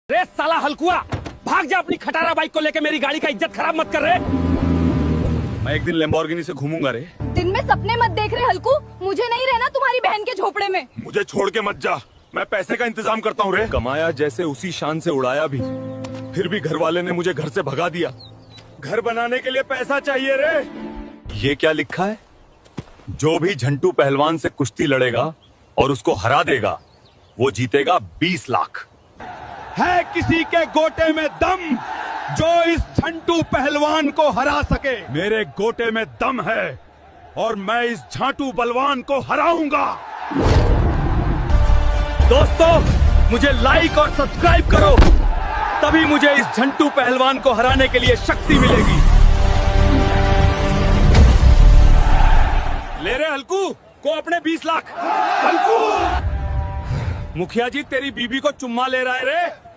रे साला हलकुआ, भाग जा अपनी खटारा बाइक को लेके, मेरी गाड़ी का इज्जत खराब मत कर रहे। मैं एक दिन लैम्बोर्गिनी से घूमूंगा रे। दिन में सपने मत देख रहे हल्कू, मुझे नहीं रहना तुम्हारी बहन के झोपड़े में। मुझे छोड़ के मत जा, मैं पैसे का इंतजाम करता हूँ रे। कमाया जैसे उसी शान से उड़ाया भी, फिर भी घर वाले ने मुझे घर से भगा दिया। घर बनाने के लिए पैसा चाहिए रे। ये क्या लिखा है? जो भी झंटू पहलवान से कुश्ती लड़ेगा और उसको हरा देगा, वो जीतेगा 20 लाख। है किसी के गोटे में दम जो इस झंटू पहलवान को हरा सके? मेरे गोटे में दम है और मैं इस झांटू बलवान को हराऊंगा। दोस्तों, मुझे लाइक और सब्सक्राइब करो, तभी मुझे इस झंटू पहलवान को हराने के लिए शक्ति मिलेगी। ले रे हल्कू को अपने 20 लाख। हल्कू, मुखिया जी तेरी बीबी को चुम्मा ले रहा है रे।